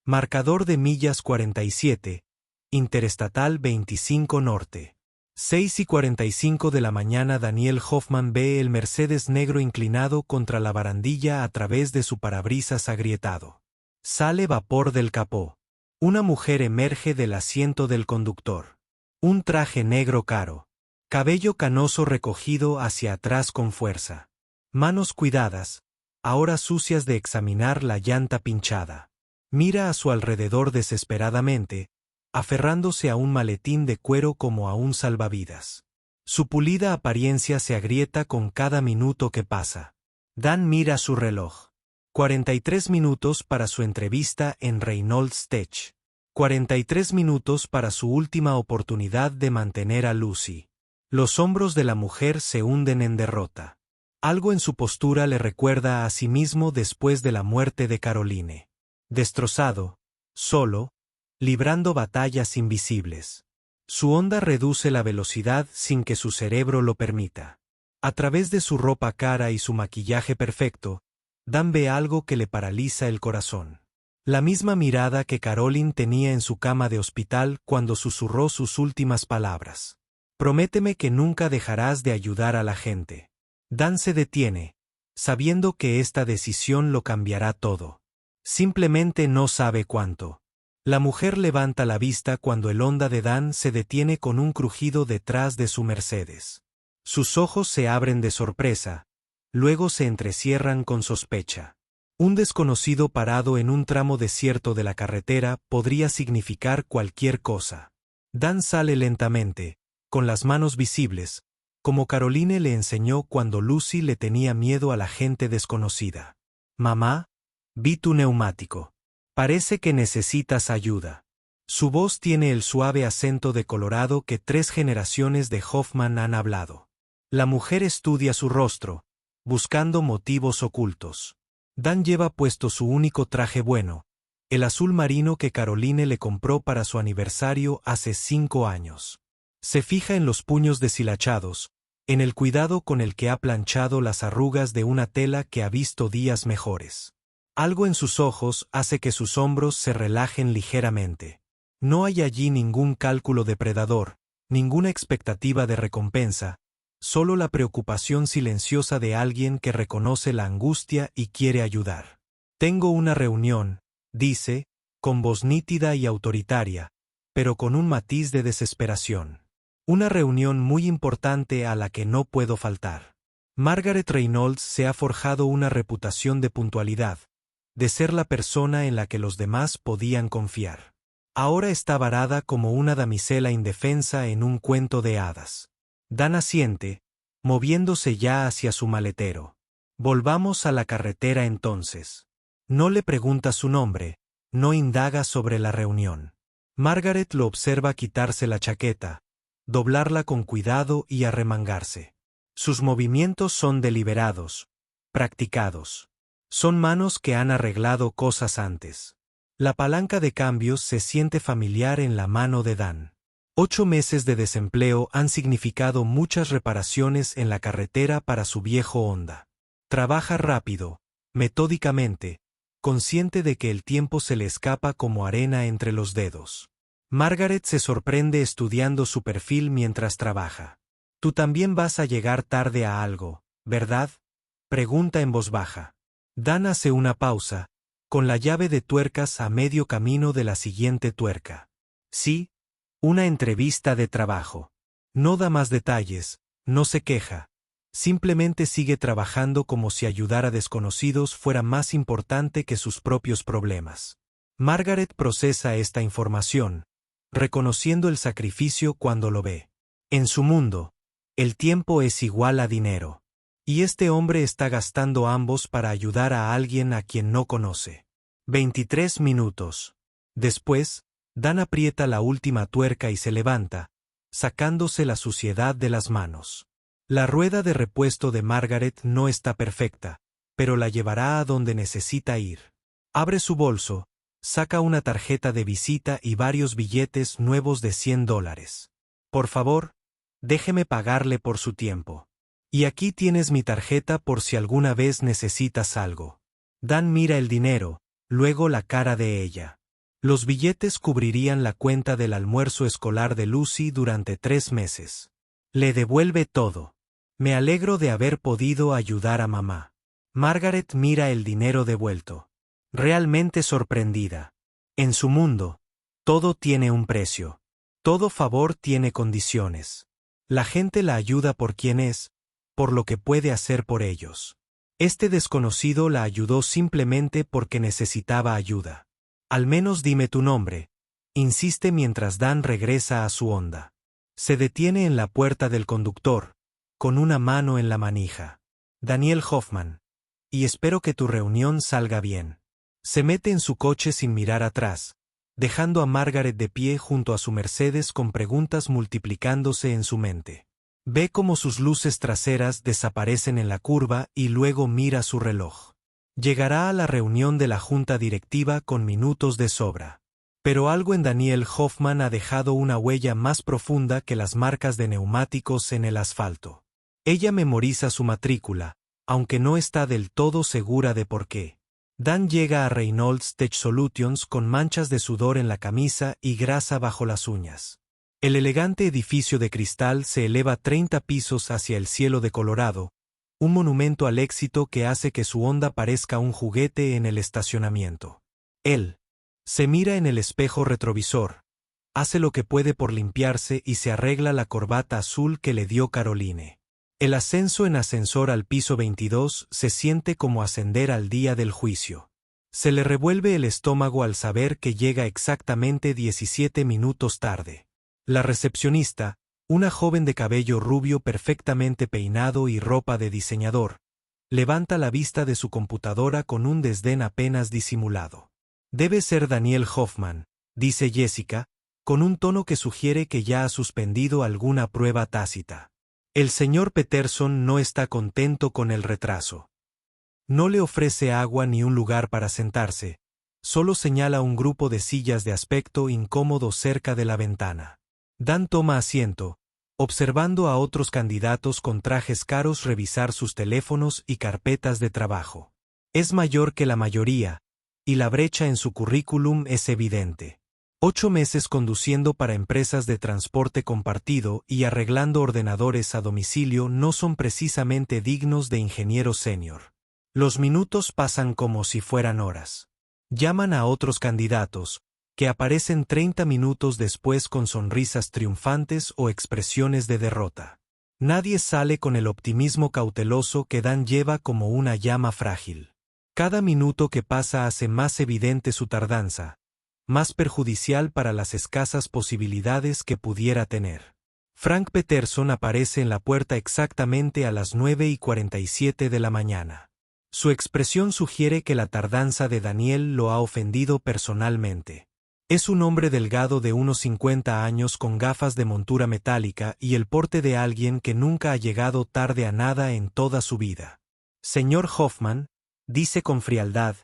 Marcador de millas 47, Interestatal 25 Norte. 6:45 de la mañana. Daniel Hoffman ve el Mercedes negro inclinado contra la barandilla a través de su parabrisas agrietado. Sale vapor del capó. Una mujer emerge del asiento del conductor. Un traje negro caro. Cabello canoso recogido hacia atrás con fuerza. Manos cuidadas, ahora sucias de examinar la llanta pinchada. Mira a su alrededor desesperadamente, aferrándose a un maletín de cuero como a un salvavidas. Su pulida apariencia se agrieta con cada minuto que pasa. Dan mira su reloj. 43 minutos para su entrevista en Reynolds Tech. 43 minutos para su última oportunidad de mantener a Lucy. Los hombros de la mujer se hunden en derrota. Algo en su postura le recuerda a sí mismo después de la muerte de Caroline. Destrozado, solo, librando batallas invisibles. Su onda reduce la velocidad sin que su cerebro lo permita. A través de su ropa cara y su maquillaje perfecto, Dan ve algo que le paraliza el corazón. La misma mirada que Caroline tenía en su cama de hospital cuando susurró sus últimas palabras. Prométeme que nunca dejarás de ayudar a la gente. Dan se detiene, sabiendo que esta decisión lo cambiará todo. Simplemente no sabe cuánto. La mujer levanta la vista cuando el Honda de Dan se detiene con un crujido detrás de su Mercedes. Sus ojos se abren de sorpresa, luego se entrecierran con sospecha. Un desconocido parado en un tramo desierto de la carretera podría significar cualquier cosa. Dan sale lentamente, con las manos visibles, como Caroline le enseñó cuando Lucy le tenía miedo a la gente desconocida. Mamá, vi tu neumático. Parece que necesitas ayuda. Su voz tiene el suave acento de Colorado que 3 generaciones de Hoffman han hablado. La mujer estudia su rostro, buscando motivos ocultos. Dan lleva puesto su único traje bueno, el azul marino que Caroline le compró para su aniversario hace 5 años. Se fija en los puños deshilachados, en el cuidado con el que ha planchado las arrugas de una tela que ha visto días mejores. Algo en sus ojos hace que sus hombros se relajen ligeramente. No hay allí ningún cálculo depredador, ninguna expectativa de recompensa, solo la preocupación silenciosa de alguien que reconoce la angustia y quiere ayudar. Tengo una reunión, dice, con voz nítida y autoritaria, pero con un matiz de desesperación. Una reunión muy importante a la que no puedo faltar. Margaret Reynolds se ha forjado una reputación de puntualidad, de ser la persona en la que los demás podían confiar. Ahora está varada como una damisela indefensa en un cuento de hadas. Dan asiente, moviéndose ya hacia su maletero. Volvamos a la carretera entonces. No le pregunta su nombre, no indaga sobre la reunión. Margaret lo observa quitarse la chaqueta, doblarla con cuidado y arremangarse. Sus movimientos son deliberados, practicados. Son manos que han arreglado cosas antes. La palanca de cambios se siente familiar en la mano de Dan. 8 meses de desempleo han significado muchas reparaciones en la carretera para su viejo Honda. Trabaja rápido, metódicamente, consciente de que el tiempo se le escapa como arena entre los dedos. Margaret se sorprende estudiando su perfil mientras trabaja. Tú también vas a llegar tarde a algo, ¿verdad? Pregunta en voz baja. Dan hace una pausa, con la llave de tuercas a medio camino de la siguiente tuerca. Sí, una entrevista de trabajo. No da más detalles, no se queja. Simplemente sigue trabajando como si ayudar a desconocidos fuera más importante que sus propios problemas. Margaret procesa esta información, reconociendo el sacrificio cuando lo ve. En su mundo, el tiempo es igual a dinero. Y este hombre está gastando ambos para ayudar a alguien a quien no conoce. 23 minutos. Después, Dan aprieta la última tuerca y se levanta, sacándose la suciedad de las manos. La rueda de repuesto de Margaret no está perfecta, pero la llevará a donde necesita ir. Abre su bolso, saca una tarjeta de visita y varios billetes nuevos de $100. Por favor, déjeme pagarle por su tiempo. Y aquí tienes mi tarjeta por si alguna vez necesitas algo. Dan mira el dinero, luego la cara de ella. Los billetes cubrirían la cuenta del almuerzo escolar de Lucy durante 3 meses. Le devuelve todo. Me alegro de haber podido ayudar a mamá. Margaret mira el dinero devuelto. Realmente sorprendida. En su mundo, todo tiene un precio. Todo favor tiene condiciones. La gente la ayuda por quien es, por lo que puede hacer por ellos. Este desconocido la ayudó simplemente porque necesitaba ayuda. Al menos dime tu nombre, insiste mientras Dan regresa a su Honda. Se detiene en la puerta del conductor, con una mano en la manija. Daniel Hoffman. Y espero que tu reunión salga bien. Se mete en su coche sin mirar atrás, dejando a Margaret de pie junto a su Mercedes con preguntas multiplicándose en su mente. Ve cómo sus luces traseras desaparecen en la curva y luego mira su reloj. Llegará a la reunión de la junta directiva con minutos de sobra. Pero algo en Daniel Hoffman ha dejado una huella más profunda que las marcas de neumáticos en el asfalto. Ella memoriza su matrícula, aunque no está del todo segura de por qué. Dan llega a Reynolds Tech Solutions con manchas de sudor en la camisa y grasa bajo las uñas. El elegante edificio de cristal se eleva 30 pisos hacia el cielo de Colorado, un monumento al éxito que hace que su Honda parezca un juguete en el estacionamiento. Él se mira en el espejo retrovisor, hace lo que puede por limpiarse y se arregla la corbata azul que le dio Caroline. El ascenso en ascensor al piso 22 se siente como ascender al día del juicio. Se le revuelve el estómago al saber que llega exactamente 17 minutos tarde. La recepcionista, una joven de cabello rubio perfectamente peinado y ropa de diseñador, levanta la vista de su computadora con un desdén apenas disimulado. Debe ser Daniel Hoffman, dice Jessica, con un tono que sugiere que ya ha suspendido alguna prueba tácita. El señor Peterson no está contento con el retraso. No le ofrece agua ni un lugar para sentarse, solo señala un grupo de sillas de aspecto incómodo cerca de la ventana. Dan toma asiento, observando a otros candidatos con trajes caros revisar sus teléfonos y carpetas de trabajo. Es mayor que la mayoría, y la brecha en su currículum es evidente. 8 meses conduciendo para empresas de transporte compartido y arreglando ordenadores a domicilio no son precisamente dignos de ingeniero senior. Los minutos pasan como si fueran horas. Llaman a otros candidatos, que aparecen 30 minutos después con sonrisas triunfantes o expresiones de derrota. Nadie sale con el optimismo cauteloso que Dan lleva como una llama frágil. Cada minuto que pasa hace más evidente su tardanza, más perjudicial para las escasas posibilidades que pudiera tener. Frank Peterson aparece en la puerta exactamente a las 9:47 de la mañana. Su expresión sugiere que la tardanza de Daniel lo ha ofendido personalmente. Es un hombre delgado de unos 50 años con gafas de montura metálica y el porte de alguien que nunca ha llegado tarde a nada en toda su vida. Señor Hoffman, dice con frialdad,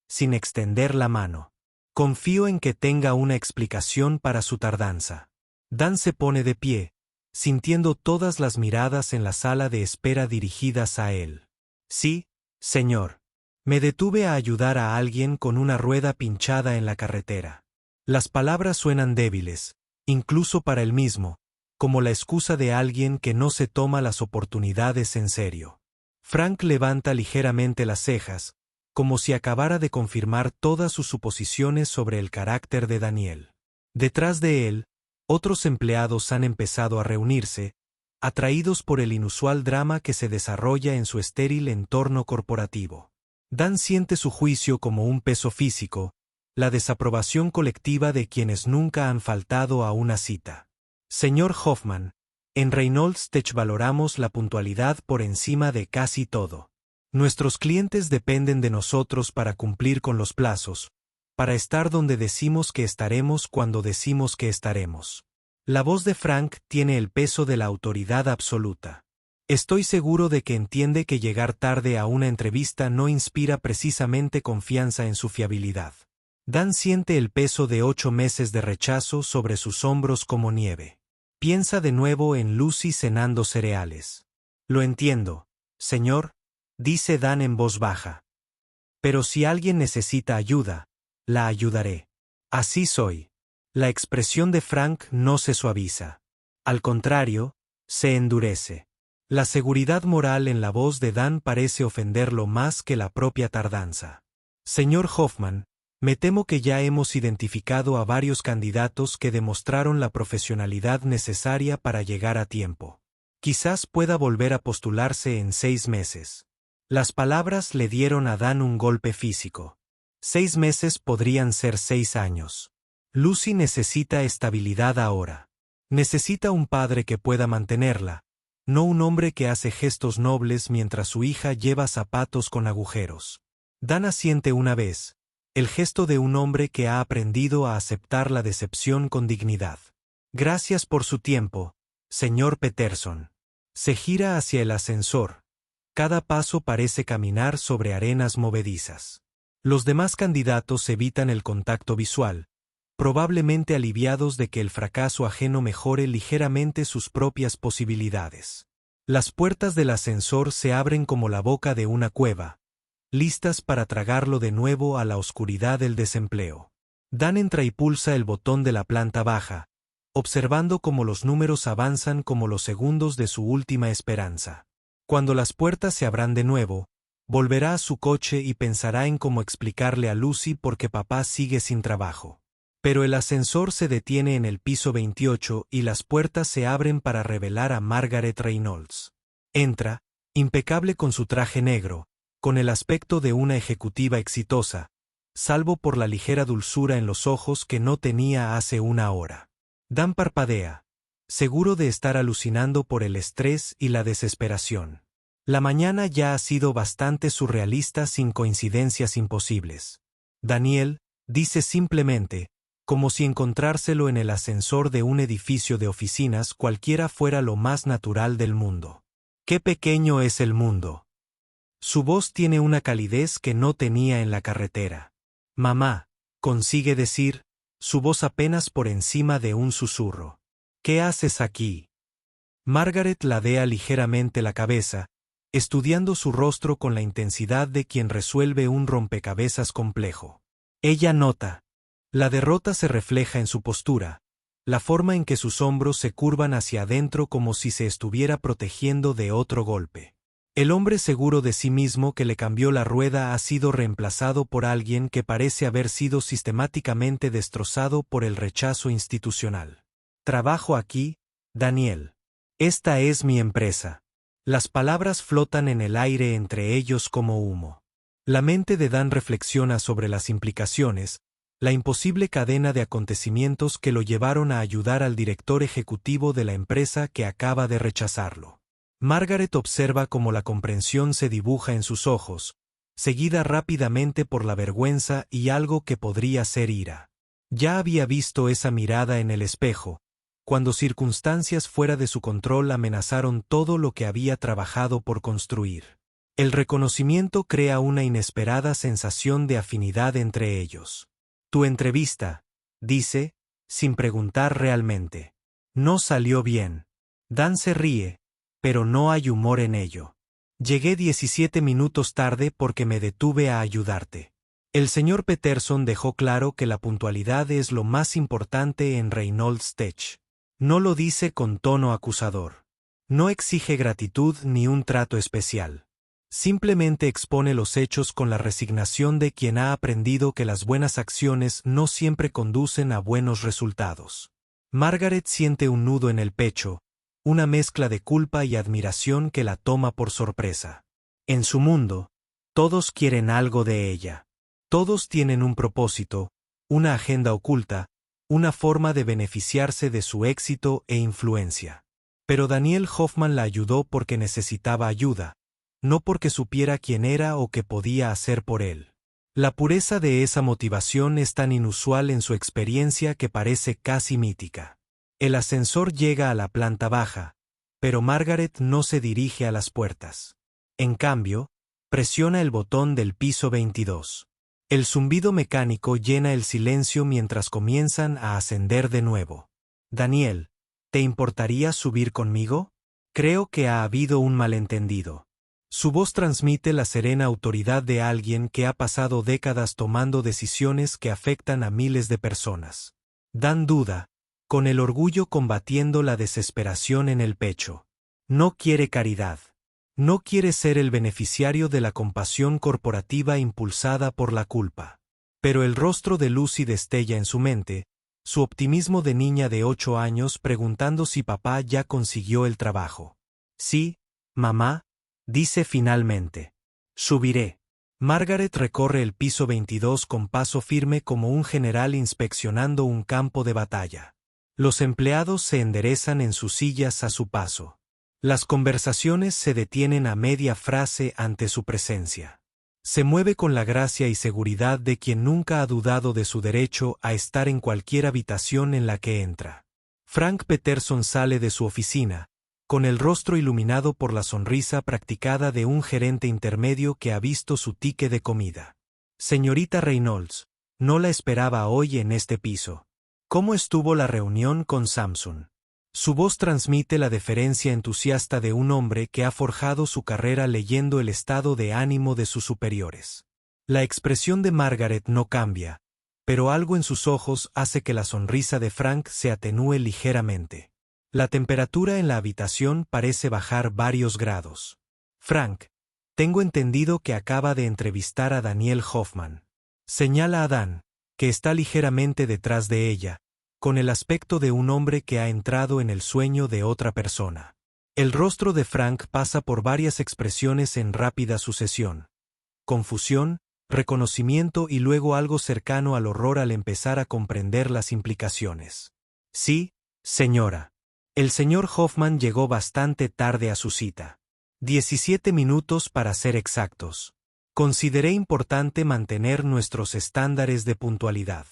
sin extender la mano. Confío en que tenga una explicación para su tardanza. Dan se pone de pie, sintiendo todas las miradas en la sala de espera dirigidas a él. Sí, señor. Me detuve a ayudar a alguien con una rueda pinchada en la carretera. Las palabras suenan débiles, incluso para él mismo, como la excusa de alguien que no se toma las oportunidades en serio. Frank levanta ligeramente las cejas, como si acabara de confirmar todas sus suposiciones sobre el carácter de Daniel. Detrás de él, otros empleados han empezado a reunirse, atraídos por el inusual drama que se desarrolla en su estéril entorno corporativo. Dan siente su juicio como un peso físico, la desaprobación colectiva de quienes nunca han faltado a una cita. Señor Hoffman, en Reynolds Tech valoramos la puntualidad por encima de casi todo. Nuestros clientes dependen de nosotros para cumplir con los plazos, para estar donde decimos que estaremos cuando decimos que estaremos. La voz de Frank tiene el peso de la autoridad absoluta. Estoy seguro de que entiende que llegar tarde a una entrevista no inspira precisamente confianza en su fiabilidad. Dan siente el peso de 8 meses de rechazo sobre sus hombros como nieve. Piensa de nuevo en Lucy cenando cereales. Lo entiendo, señor, dice Dan en voz baja. Pero si alguien necesita ayuda, la ayudaré. Así soy. La expresión de Frank no se suaviza. Al contrario, se endurece. La seguridad moral en la voz de Dan parece ofenderlo más que la propia tardanza. Señor Hoffman, me temo que ya hemos identificado a varios candidatos que demostraron la profesionalidad necesaria para llegar a tiempo. Quizás pueda volver a postularse en 6 meses. Las palabras le dieron a Dan un golpe físico. 6 meses podrían ser 6 años. Lucy necesita estabilidad ahora. Necesita un padre que pueda mantenerla, no un hombre que hace gestos nobles mientras su hija lleva zapatos con agujeros. Dan asiente una vez, el gesto de un hombre que ha aprendido a aceptar la decepción con dignidad. Gracias por su tiempo, señor Peterson. Se gira hacia el ascensor. Cada paso parece caminar sobre arenas movedizas. Los demás candidatos evitan el contacto visual, probablemente aliviados de que el fracaso ajeno mejore ligeramente sus propias posibilidades. Las puertas del ascensor se abren como la boca de una cueva, listas para tragarlo de nuevo a la oscuridad del desempleo. Dan entra y pulsa el botón de la planta baja, observando cómo los números avanzan como los segundos de su última esperanza. Cuando las puertas se abran de nuevo, volverá a su coche y pensará en cómo explicarle a Lucy por qué papá sigue sin trabajo. Pero el ascensor se detiene en el piso 28 y las puertas se abren para revelar a Margaret Reynolds. Entra, impecable con su traje negro, con el aspecto de una ejecutiva exitosa, salvo por la ligera dulzura en los ojos que no tenía hace una hora. Dan parpadea, seguro de estar alucinando por el estrés y la desesperación. La mañana ya ha sido bastante surrealista sin coincidencias imposibles. Daniel, dice simplemente, como si encontrárselo en el ascensor de un edificio de oficinas cualquiera fuera lo más natural del mundo. ¡Qué pequeño es el mundo! Su voz tiene una calidez que no tenía en la carretera. Mamá, consigue decir, su voz apenas por encima de un susurro. ¿Qué haces aquí? Margaret ladea ligeramente la cabeza, estudiando su rostro con la intensidad de quien resuelve un rompecabezas complejo. Ella nota. La derrota se refleja en su postura, la forma en que sus hombros se curvan hacia adentro como si se estuviera protegiendo de otro golpe. El hombre seguro de sí mismo que le cambió la rueda ha sido reemplazado por alguien que parece haber sido sistemáticamente destrozado por el rechazo institucional. Trabajo aquí, Daniel. Esta es mi empresa. Las palabras flotan en el aire entre ellos como humo. La mente de Dan reflexiona sobre las implicaciones, la imposible cadena de acontecimientos que lo llevaron a ayudar al director ejecutivo de la empresa que acaba de rechazarlo. Margaret observa cómo la comprensión se dibuja en sus ojos, seguida rápidamente por la vergüenza y algo que podría ser ira. Ya había visto esa mirada en el espejo, cuando circunstancias fuera de su control amenazaron todo lo que había trabajado por construir. El reconocimiento crea una inesperada sensación de afinidad entre ellos. Tu entrevista, dice, sin preguntar realmente. No salió bien. Dan se ríe, pero no hay humor en ello. Llegué 17 minutos tarde porque me detuve a ayudarte. El señor Peterson dejó claro que la puntualidad es lo más importante en Reynolds Tech. No lo dice con tono acusador. No exige gratitud ni un trato especial. Simplemente expone los hechos con la resignación de quien ha aprendido que las buenas acciones no siempre conducen a buenos resultados. Margaret siente un nudo en el pecho, una mezcla de culpa y admiración que la toma por sorpresa. En su mundo, todos quieren algo de ella. Todos tienen un propósito, una agenda oculta, una forma de beneficiarse de su éxito e influencia. Pero Daniel Hoffman la ayudó porque necesitaba ayuda, no porque supiera quién era o qué podía hacer por él. La pureza de esa motivación es tan inusual en su experiencia que parece casi mítica. El ascensor llega a la planta baja, pero Margaret no se dirige a las puertas. En cambio, presiona el botón del piso 22. El zumbido mecánico llena el silencio mientras comienzan a ascender de nuevo. Daniel, ¿te importaría subir conmigo? Creo que ha habido un malentendido. Su voz transmite la serena autoridad de alguien que ha pasado décadas tomando decisiones que afectan a miles de personas. Dan duda, con el orgullo combatiendo la desesperación en el pecho. No quiere caridad. No quiere ser el beneficiario de la compasión corporativa impulsada por la culpa. Pero el rostro de Lucy destella en su mente, su optimismo de niña de 8 años preguntando si papá ya consiguió el trabajo. Sí, mamá, dice finalmente. Subiré. Margaret recorre el piso 22 con paso firme como un general inspeccionando un campo de batalla. Los empleados se enderezan en sus sillas a su paso. Las conversaciones se detienen a media frase ante su presencia. Se mueve con la gracia y seguridad de quien nunca ha dudado de su derecho a estar en cualquier habitación en la que entra. Frank Peterson sale de su oficina, con el rostro iluminado por la sonrisa practicada de un gerente intermedio que ha visto su ticket de comida. Señorita Reynolds, no la esperaba hoy en este piso. ¿Cómo estuvo la reunión con Samsung? Su voz transmite la deferencia entusiasta de un hombre que ha forjado su carrera leyendo el estado de ánimo de sus superiores. La expresión de Margaret no cambia, pero algo en sus ojos hace que la sonrisa de Frank se atenúe ligeramente. La temperatura en la habitación parece bajar varios grados. Frank, tengo entendido que acaba de entrevistar a Daniel Hoffman. Señala a Dan, que está ligeramente detrás de ella, con el aspecto de un hombre que ha entrado en el sueño de otra persona. El rostro de Frank pasa por varias expresiones en rápida sucesión. Confusión, reconocimiento y luego algo cercano al horror al empezar a comprender las implicaciones. Sí, señora. El señor Hoffman llegó bastante tarde a su cita. 17 minutos para ser exactos. Consideré importante mantener nuestros estándares de puntualidad.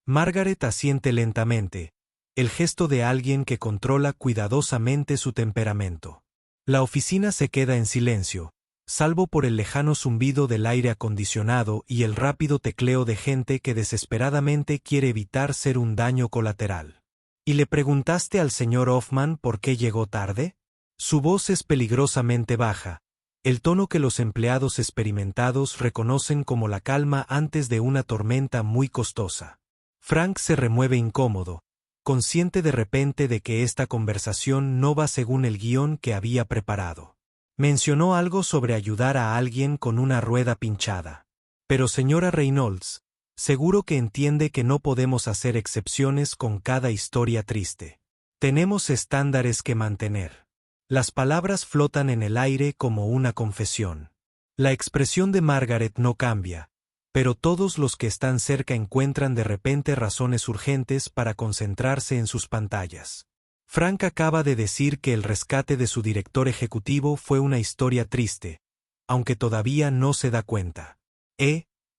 Margaret asiente lentamente, el gesto de alguien que controla cuidadosamente su temperamento. La oficina se queda en silencio, salvo por el lejano zumbido del aire acondicionado y el rápido tecleo de gente que desesperadamente quiere evitar ser un daño colateral. ¿Y le preguntaste al señor Hoffman por qué llegó tarde? Su voz es peligrosamente baja, el tono que los empleados experimentados reconocen como la calma antes de una tormenta muy costosa. Frank se remueve incómodo, consciente de repente de que esta conversación no va según el guión que había preparado. Mencionó algo sobre ayudar a alguien con una rueda pinchada. Pero señora Reynolds, seguro que entiende que no podemos hacer excepciones con cada historia triste. Tenemos estándares que mantener. Las palabras flotan en el aire como una confesión. La expresión de Margaret no cambia, pero todos los que están cerca encuentran de repente razones urgentes para concentrarse en sus pantallas. Frank acaba de decir que el rescate de su director ejecutivo fue una historia triste, aunque todavía no se da cuenta.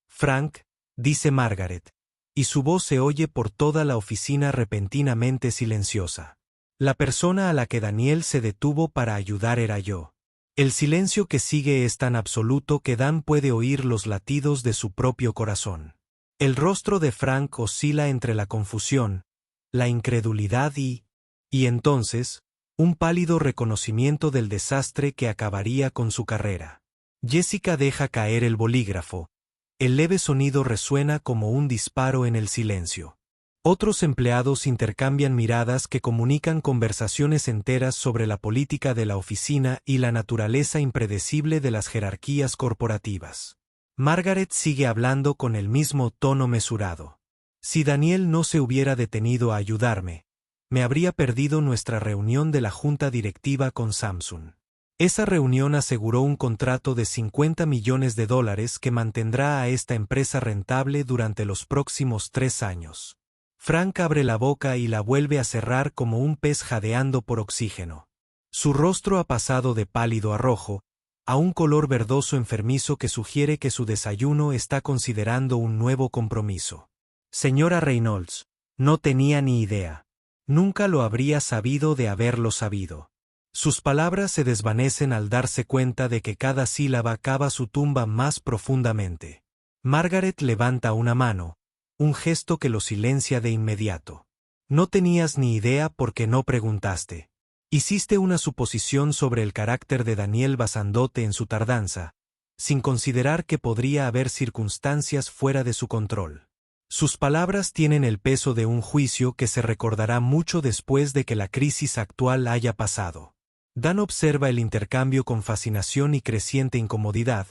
Frank, dice Margaret, y su voz se oye por toda la oficina repentinamente silenciosa. La persona a la que Daniel se detuvo para ayudar era yo. El silencio que sigue es tan absoluto que Dan puede oír los latidos de su propio corazón. El rostro de Frank oscila entre la confusión, la incredulidad y entonces, un pálido reconocimiento del desastre que acabaría con su carrera. Jessica deja caer el bolígrafo. El leve sonido resuena como un disparo en el silencio. Otros empleados intercambian miradas que comunican conversaciones enteras sobre la política de la oficina y la naturaleza impredecible de las jerarquías corporativas. Margaret sigue hablando con el mismo tono mesurado. Si Daniel no se hubiera detenido a ayudarme, me habría perdido nuestra reunión de la junta directiva con Samsung. Esa reunión aseguró un contrato de $50 millones que mantendrá a esta empresa rentable durante los próximos 3 años. Frank abre la boca y la vuelve a cerrar como un pez jadeando por oxígeno. Su rostro ha pasado de pálido a rojo, a un color verdoso enfermizo que sugiere que su desayuno está considerando un nuevo compromiso. Señora Reynolds, no tenía ni idea. Nunca lo habría sabido de haberlo sabido. Sus palabras se desvanecen al darse cuenta de que cada sílaba cava su tumba más profundamente. Margaret levanta una mano, un gesto que lo silencia de inmediato. No tenías ni idea porque no preguntaste. Hiciste una suposición sobre el carácter de Daniel basandote en su tardanza, sin considerar que podría haber circunstancias fuera de su control. Sus palabras tienen el peso de un juicio que se recordará mucho después de que la crisis actual haya pasado. Dan observa el intercambio con fascinación y creciente incomodidad,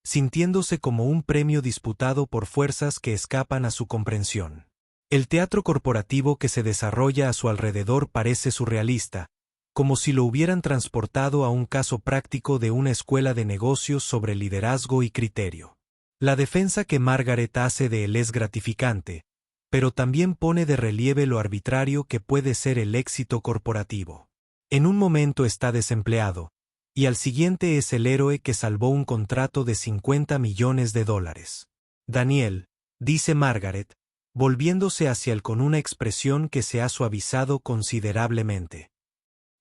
sintiéndose como un premio disputado por fuerzas que escapan a su comprensión. El teatro corporativo que se desarrolla a su alrededor parece surrealista, como si lo hubieran transportado a un caso práctico de una escuela de negocios sobre liderazgo y criterio. La defensa que Margaret hace de él es gratificante, pero también pone de relieve lo arbitrario que puede ser el éxito corporativo. En un momento está desempleado, y al siguiente es el héroe que salvó un contrato de $50 millones. Daniel, dice Margaret, volviéndose hacia él con una expresión que se ha suavizado considerablemente.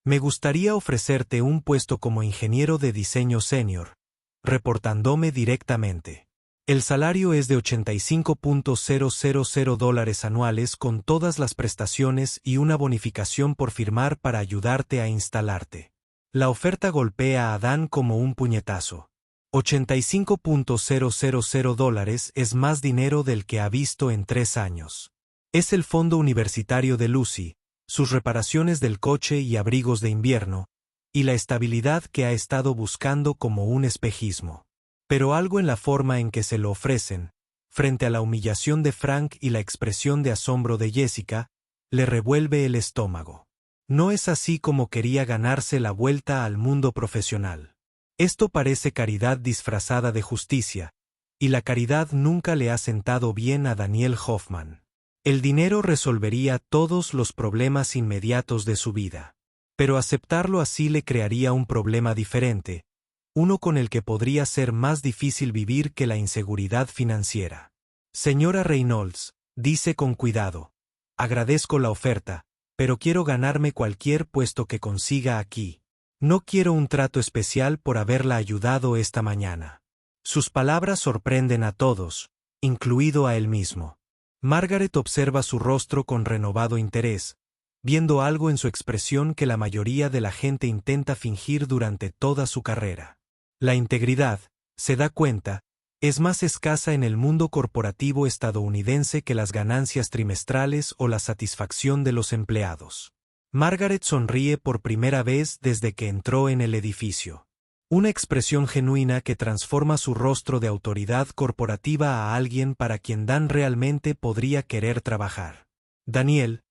Me gustaría ofrecerte un puesto como ingeniero de diseño senior, reportándome directamente. El salario es de $85,000 anuales con todas las prestaciones y una bonificación por firmar para ayudarte a instalarte. La oferta golpea a Dan como un puñetazo. $85,000 es más dinero del que ha visto en 3 años. Es el fondo universitario de Lucy, sus reparaciones del coche y abrigos de invierno, y la estabilidad que ha estado buscando como un espejismo. Pero algo en la forma en que se lo ofrecen, frente a la humillación de Frank y la expresión de asombro de Jessica, le revuelve el estómago. No es así como quería ganarse la vuelta al mundo profesional. Esto parece caridad disfrazada de justicia, y la caridad nunca le ha sentado bien a Daniel Hoffman. El dinero resolvería todos los problemas inmediatos de su vida. Pero aceptarlo así le crearía un problema diferente, uno con el que podría ser más difícil vivir que la inseguridad financiera. Señora Reynolds, dice con cuidado, agradezco la oferta, pero quiero ganarme cualquier puesto que consiga aquí. No quiero un trato especial por haberla ayudado esta mañana. Sus palabras sorprenden a todos, incluido a él mismo. Margaret observa su rostro con renovado interés, viendo algo en su expresión que la mayoría de la gente intenta fingir durante toda su carrera. La integridad, se da cuenta, es más escasa en el mundo corporativo estadounidense que las ganancias trimestrales o la satisfacción de los empleados. Margaret sonríe por primera vez desde que entró en el edificio. Una expresión genuina que transforma su rostro de autoridad corporativa a alguien para quien Dan realmente podría querer trabajar. Daniel,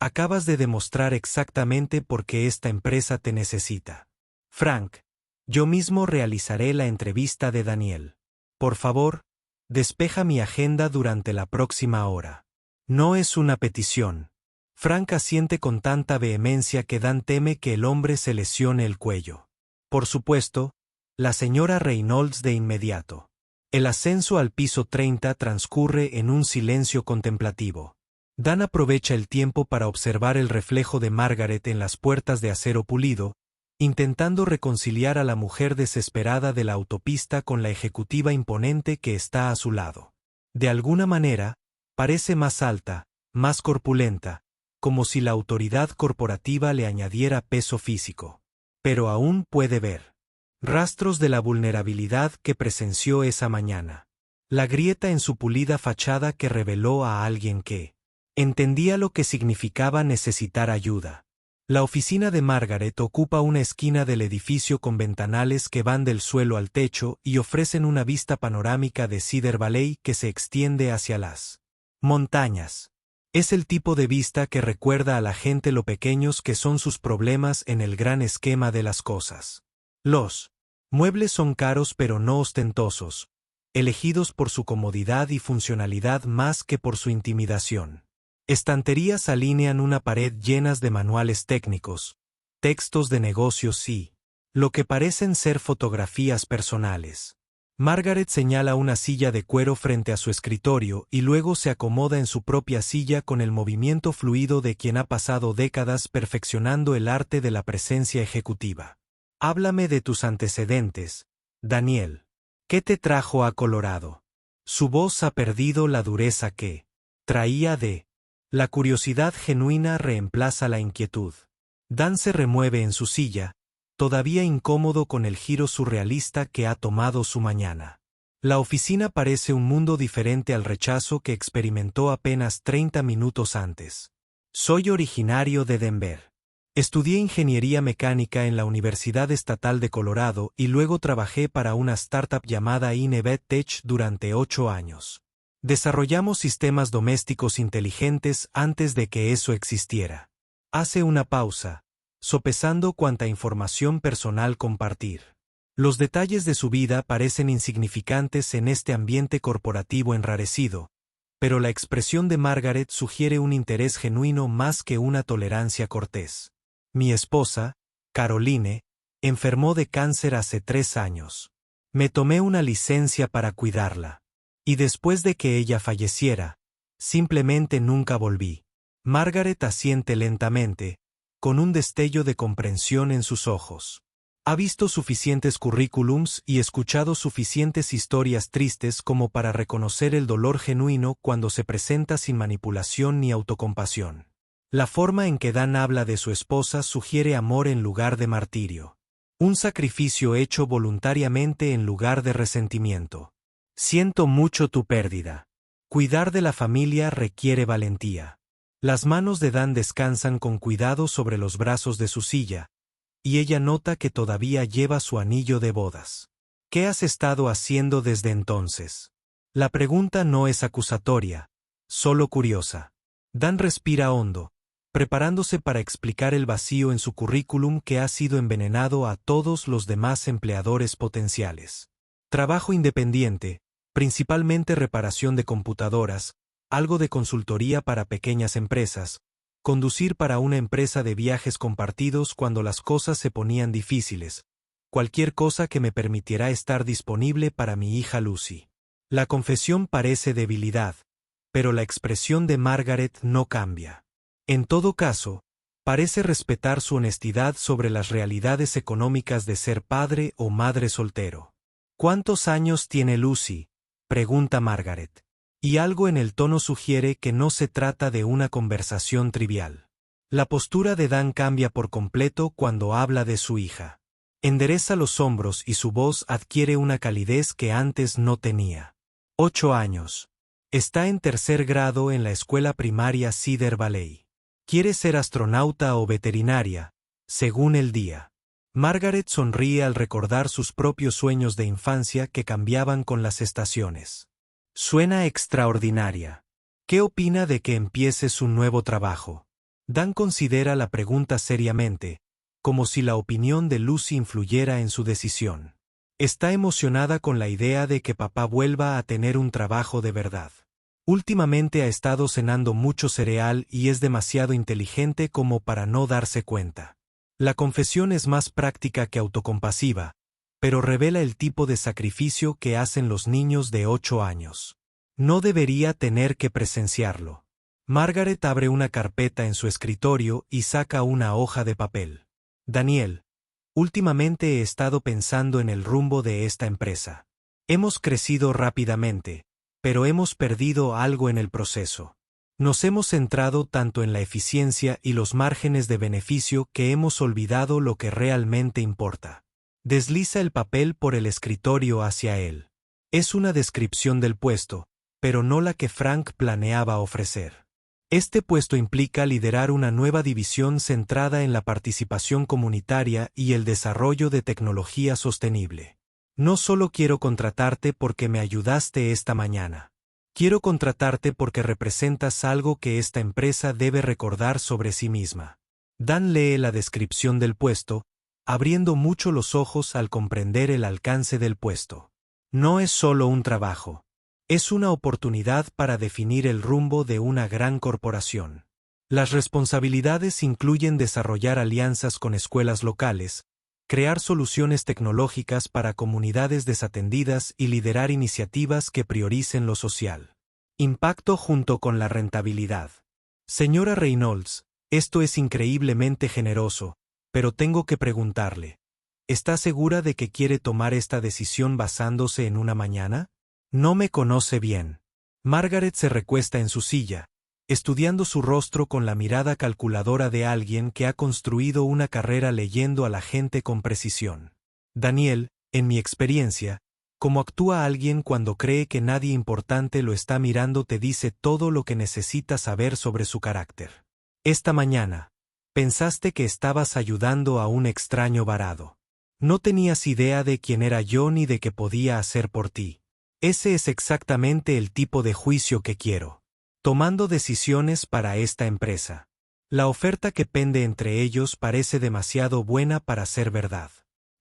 acabas de demostrar exactamente por qué esta empresa te necesita. Frank, yo mismo realizaré la entrevista de Daniel. Por favor, despeja mi agenda durante la próxima hora. No es una petición. Frank asiente con tanta vehemencia que Dan teme que el hombre se lesione el cuello. Por supuesto, la señora Reynolds de inmediato. El ascenso al piso 30 transcurre en un silencio contemplativo. Dan aprovecha el tiempo para observar el reflejo de Margaret en las puertas de acero pulido, intentando reconciliar a la mujer desesperada de la autopista con la ejecutiva imponente que está a su lado. De alguna manera, parece más alta, más corpulenta, como si la autoridad corporativa le añadiera peso físico. Pero aún puede ver rastros de la vulnerabilidad que presenció esa mañana. La grieta en su pulida fachada que reveló a alguien que entendía lo que significaba necesitar ayuda. La oficina de Margaret ocupa una esquina del edificio con ventanales que van del suelo al techo y ofrecen una vista panorámica de Cedar Valley que se extiende hacia las montañas. Es el tipo de vista que recuerda a la gente lo pequeños que son sus problemas en el gran esquema de las cosas. Los muebles son caros pero no ostentosos, elegidos por su comodidad y funcionalidad más que por su intimidación. Estanterías alinean una pared llenas de manuales técnicos, textos de negocios y lo que parecen ser fotografías personales. Margaret señala una silla de cuero frente a su escritorio y luego se acomoda en su propia silla con el movimiento fluido de quien ha pasado décadas perfeccionando el arte de la presencia ejecutiva. Háblame de tus antecedentes, Daniel. ¿Qué te trajo a Colorado? Su voz ha perdido la dureza que traía de. La curiosidad genuina reemplaza la inquietud. Dan se remueve en su silla, todavía incómodo con el giro surrealista que ha tomado su mañana. La oficina parece un mundo diferente al rechazo que experimentó apenas 30 minutos antes. Soy originario de Denver. Estudié ingeniería mecánica en la Universidad Estatal de Colorado y luego trabajé para una startup llamada Inevet Tech durante 8 años. Desarrollamos sistemas domésticos inteligentes antes de que eso existiera. Hace una pausa, sopesando cuánta información personal compartir. Los detalles de su vida parecen insignificantes en este ambiente corporativo enrarecido, pero la expresión de Margaret sugiere un interés genuino más que una tolerancia cortés. Mi esposa, Caroline, enfermó de cáncer hace 3 años. Me tomé una licencia para cuidarla. Y después de que ella falleciera, simplemente nunca volví. Margaret asiente lentamente, con un destello de comprensión en sus ojos. Ha visto suficientes currículums y escuchado suficientes historias tristes como para reconocer el dolor genuino cuando se presenta sin manipulación ni autocompasión. La forma en que Dan habla de su esposa sugiere amor en lugar de martirio. Un sacrificio hecho voluntariamente en lugar de resentimiento. Siento mucho tu pérdida. Cuidar de la familia requiere valentía. Las manos de Dan descansan con cuidado sobre los brazos de su silla, y ella nota que todavía lleva su anillo de bodas. ¿Qué has estado haciendo desde entonces? La pregunta no es acusatoria, solo curiosa. Dan respira hondo, preparándose para explicar el vacío en su currículum que ha sido envenenado a todos los demás empleadores potenciales. Trabajo independiente, principalmente reparación de computadoras, algo de consultoría para pequeñas empresas, conducir para una empresa de viajes compartidos cuando las cosas se ponían difíciles, cualquier cosa que me permitiera estar disponible para mi hija Lucy. La confesión parece debilidad, pero la expresión de Margaret no cambia. En todo caso, parece respetar su honestidad sobre las realidades económicas de ser padre o madre soltero. ¿Cuántos años tiene Lucy?, pregunta Margaret. Y algo en el tono sugiere que no se trata de una conversación trivial. La postura de Dan cambia por completo cuando habla de su hija. Endereza los hombros y su voz adquiere una calidez que antes no tenía. 8 años. Está en 3er grado en la escuela primaria Cedar Valley. Quiere ser astronauta o veterinaria, según el día. Margaret sonríe al recordar sus propios sueños de infancia que cambiaban con las estaciones. Suena extraordinaria. ¿Qué opina de que empieces un nuevo trabajo? Dan considera la pregunta seriamente, como si la opinión de Lucy influyera en su decisión. Está emocionada con la idea de que papá vuelva a tener un trabajo de verdad. Últimamente ha estado cenando mucho cereal y es demasiado inteligente como para no darse cuenta. La confesión es más práctica que autocompasiva, pero revela el tipo de sacrificio que hacen los niños de 8 años. No debería tener que presenciarlo. Margaret abre una carpeta en su escritorio y saca una hoja de papel. Daniel, últimamente he estado pensando en el rumbo de esta empresa. Hemos crecido rápidamente, pero hemos perdido algo en el proceso. Nos hemos centrado tanto en la eficiencia y los márgenes de beneficio que hemos olvidado lo que realmente importa. Desliza el papel por el escritorio hacia él. Es una descripción del puesto, pero no la que Frank planeaba ofrecer. Este puesto implica liderar una nueva división centrada en la participación comunitaria y el desarrollo de tecnología sostenible. No solo quiero contratarte porque me ayudaste esta mañana. Quiero contratarte porque representas algo que esta empresa debe recordar sobre sí misma. Dan lee la descripción del puesto, abriendo mucho los ojos al comprender el alcance del puesto. No es solo un trabajo. Es una oportunidad para definir el rumbo de una gran corporación. Las responsabilidades incluyen desarrollar alianzas con escuelas locales, crear soluciones tecnológicas para comunidades desatendidas y liderar iniciativas que prioricen lo social. Impacto junto con la rentabilidad. Señora Reynolds, esto es increíblemente generoso, pero tengo que preguntarle, ¿está segura de que quiere tomar esta decisión basándose en una mañana? No me conoce bien. Margaret se recuesta en su silla, estudiando su rostro con la mirada calculadora de alguien que ha construido una carrera leyendo a la gente con precisión. Daniel, en mi experiencia, como actúa alguien cuando cree que nadie importante lo está mirando, te dice todo lo que necesitas saber sobre su carácter. Esta mañana, pensaste que estabas ayudando a un extraño varado. No tenías idea de quién era yo ni de qué podía hacer por ti. Ese es exactamente el tipo de juicio que quiero. Tomando decisiones para esta empresa. La oferta que pende entre ellos parece demasiado buena para ser verdad.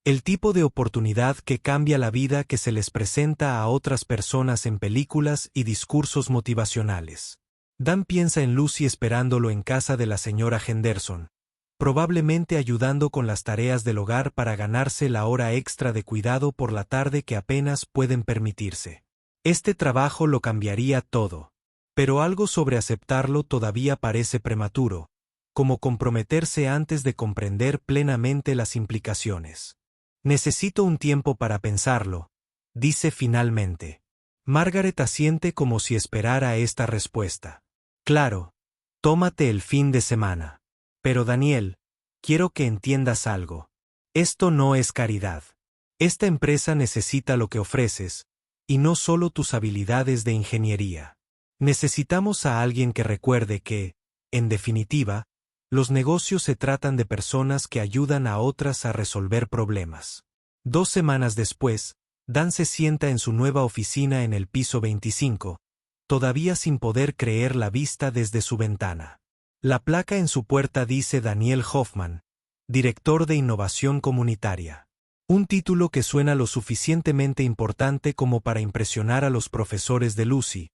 El tipo de oportunidad que cambia la vida que se les presenta a otras personas en películas y discursos motivacionales. Dan piensa en Lucy esperándolo en casa de la señora Henderson, probablemente ayudando con las tareas del hogar para ganarse la hora extra de cuidado por la tarde que apenas pueden permitirse. Este trabajo lo cambiaría todo. Pero algo sobre aceptarlo todavía parece prematuro, como comprometerse antes de comprender plenamente las implicaciones. Necesito un tiempo para pensarlo, dice finalmente. Margaret asiente como si esperara esta respuesta. Claro, tómate el fin de semana. Pero Daniel, quiero que entiendas algo. Esto no es caridad. Esta empresa necesita lo que ofreces, y no solo tus habilidades de ingeniería. Necesitamos a alguien que recuerde que, en definitiva, los negocios se tratan de personas que ayudan a otras a resolver problemas. 2 semanas después, Dan se sienta en su nueva oficina en el piso 25, todavía sin poder creer la vista desde su ventana. La placa en su puerta dice Daniel Hoffman, director de innovación comunitaria. Un título que suena lo suficientemente importante como para impresionar a los profesores de Lucy,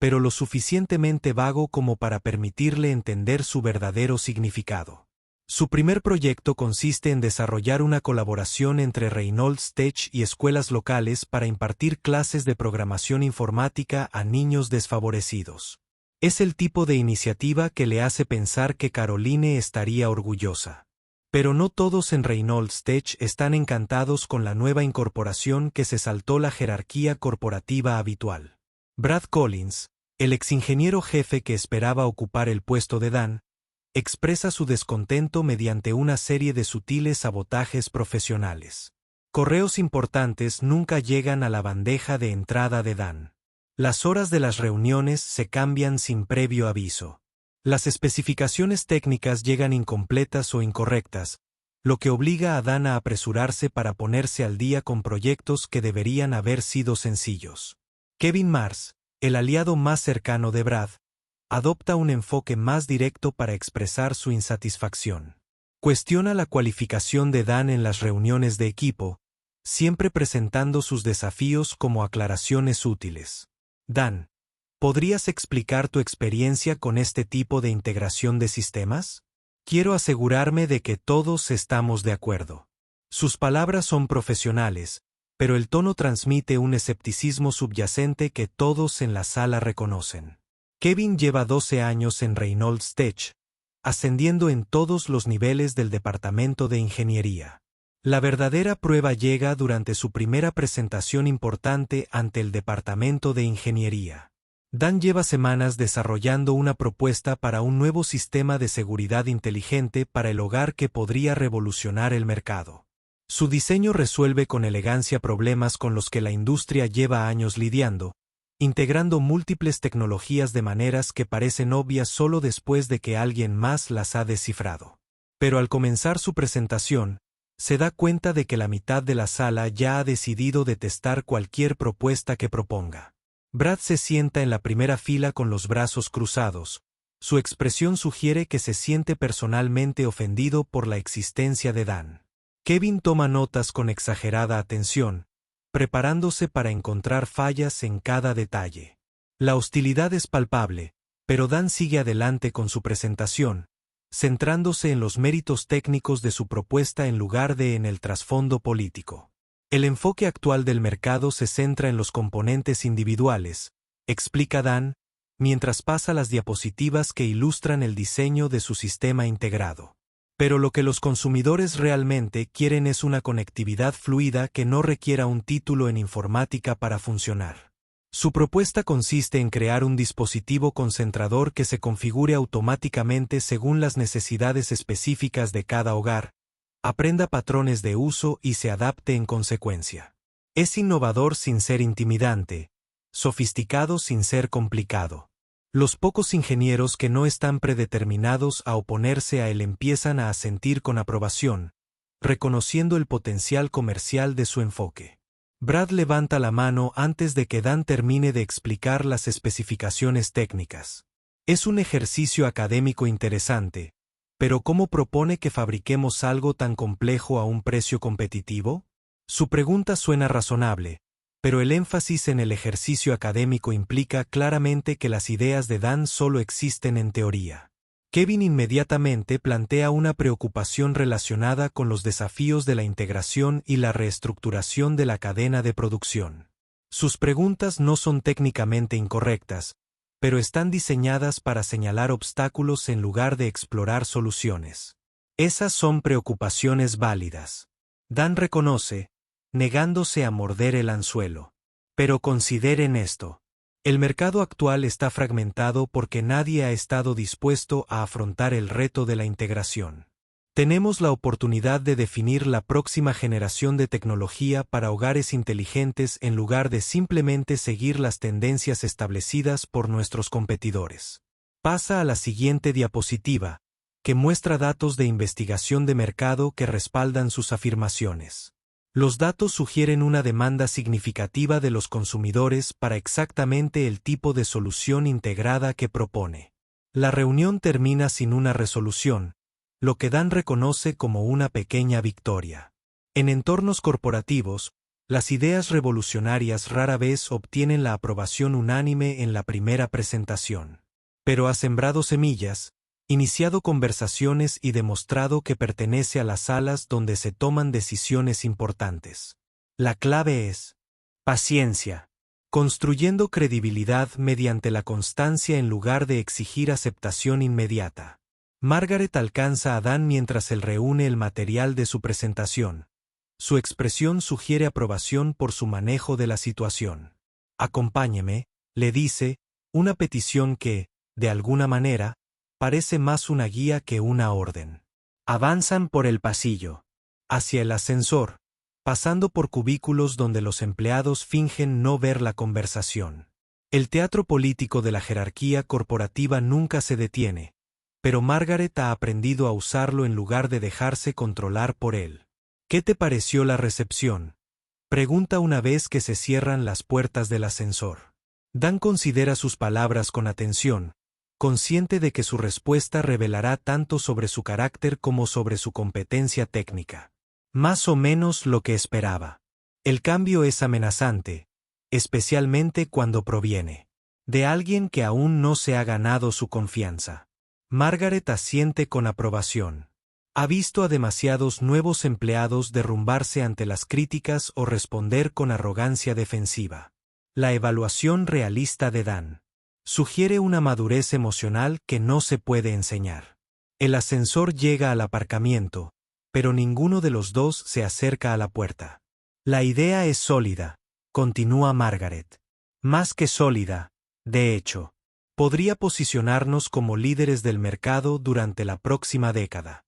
pero lo suficientemente vago como para permitirle entender su verdadero significado. Su primer proyecto consiste en desarrollar una colaboración entre Reynolds Tech y escuelas locales para impartir clases de programación informática a niños desfavorecidos. Es el tipo de iniciativa que le hace pensar que Caroline estaría orgullosa. Pero no todos en Reynolds Tech están encantados con la nueva incorporación que se saltó la jerarquía corporativa habitual. Brad Collins, el exingeniero jefe que esperaba ocupar el puesto de Dan, expresa su descontento mediante una serie de sutiles sabotajes profesionales. Correos importantes nunca llegan a la bandeja de entrada de Dan. Las horas de las reuniones se cambian sin previo aviso. Las especificaciones técnicas llegan incompletas o incorrectas, lo que obliga a Dan a apresurarse para ponerse al día con proyectos que deberían haber sido sencillos. Kevin Mars, el aliado más cercano de Brad, adopta un enfoque más directo para expresar su insatisfacción. Cuestiona la cualificación de Dan en las reuniones de equipo, siempre presentando sus desafíos como aclaraciones útiles. Dan, ¿podrías explicar tu experiencia con este tipo de integración de sistemas? Quiero asegurarme de que todos estamos de acuerdo. Sus palabras son profesionales, pero el tono transmite un escepticismo subyacente que todos en la sala reconocen. Kevin lleva 12 años en Reynolds Tech, ascendiendo en todos los niveles del departamento de ingeniería. La verdadera prueba llega durante su primera presentación importante ante el departamento de ingeniería. Dan lleva semanas desarrollando una propuesta para un nuevo sistema de seguridad inteligente para el hogar que podría revolucionar el mercado. Su diseño resuelve con elegancia problemas con los que la industria lleva años lidiando, integrando múltiples tecnologías de maneras que parecen obvias solo después de que alguien más las ha descifrado. Pero al comenzar su presentación, se da cuenta de que la mitad de la sala ya ha decidido detestar cualquier propuesta que proponga. Brad se sienta en la primera fila con los brazos cruzados. Su expresión sugiere que se siente personalmente ofendido por la existencia de Dan. Kevin toma notas con exagerada atención, preparándose para encontrar fallas en cada detalle. La hostilidad es palpable, pero Dan sigue adelante con su presentación, centrándose en los méritos técnicos de su propuesta en lugar de en el trasfondo político. El enfoque actual del mercado se centra en los componentes individuales, explica Dan, mientras pasa las diapositivas que ilustran el diseño de su sistema integrado. Pero lo que los consumidores realmente quieren es una conectividad fluida que no requiera un título en informática para funcionar. Su propuesta consiste en crear un dispositivo concentrador que se configure automáticamente según las necesidades específicas de cada hogar, aprenda patrones de uso y se adapte en consecuencia. Es innovador sin ser intimidante, sofisticado sin ser complicado. Los pocos ingenieros que no están predeterminados a oponerse a él empiezan a asentir con aprobación, reconociendo el potencial comercial de su enfoque. Brad levanta la mano antes de que Dan termine de explicar las especificaciones técnicas. Es un ejercicio académico interesante, pero ¿cómo propone que fabriquemos algo tan complejo a un precio competitivo? Su pregunta suena razonable, pero el énfasis en el ejercicio académico implica claramente que las ideas de Dan solo existen en teoría. Kevin inmediatamente plantea una preocupación relacionada con los desafíos de la integración y la reestructuración de la cadena de producción. Sus preguntas no son técnicamente incorrectas, pero están diseñadas para señalar obstáculos en lugar de explorar soluciones. Esas son preocupaciones válidas. Dan reconoce, negándose a morder el anzuelo. Pero consideren esto. El mercado actual está fragmentado porque nadie ha estado dispuesto a afrontar el reto de la integración. Tenemos la oportunidad de definir la próxima generación de tecnología para hogares inteligentes en lugar de simplemente seguir las tendencias establecidas por nuestros competidores. Pasa a la siguiente diapositiva, que muestra datos de investigación de mercado que respaldan sus afirmaciones. Los datos sugieren una demanda significativa de los consumidores para exactamente el tipo de solución integrada que propone. La reunión termina sin una resolución, lo que Dan reconoce como una pequeña victoria. En entornos corporativos, las ideas revolucionarias rara vez obtienen la aprobación unánime en la primera presentación. Pero ha sembrado semillas, iniciado conversaciones y demostrado que pertenece a las salas donde se toman decisiones importantes. La clave es paciencia, construyendo credibilidad mediante la constancia en lugar de exigir aceptación inmediata. Margaret alcanza a Dan mientras él reúne el material de su presentación. Su expresión sugiere aprobación por su manejo de la situación. Acompáñeme, le dice, una petición que, de alguna manera, parece más una guía que una orden. Avanzan por el pasillo, hacia el ascensor, pasando por cubículos donde los empleados fingen no ver la conversación. El teatro político de la jerarquía corporativa nunca se detiene, pero Margaret ha aprendido a usarlo en lugar de dejarse controlar por él. ¿Qué te pareció la recepción?, pregunta una vez que se cierran las puertas del ascensor. Dan considera sus palabras con atención, consciente de que su respuesta revelará tanto sobre su carácter como sobre su competencia técnica. Más o menos lo que esperaba. El cambio es amenazante, especialmente cuando proviene de alguien que aún no se ha ganado su confianza. Margaret asiente con aprobación. Ha visto a demasiados nuevos empleados derrumbarse ante las críticas o responder con arrogancia defensiva. La evaluación realista de Dan sugiere una madurez emocional que no se puede enseñar. El ascensor llega al aparcamiento, pero ninguno de los dos se acerca a la puerta. La idea es sólida, continúa Margaret. Más que sólida, de hecho, podría posicionarnos como líderes del mercado durante la próxima década.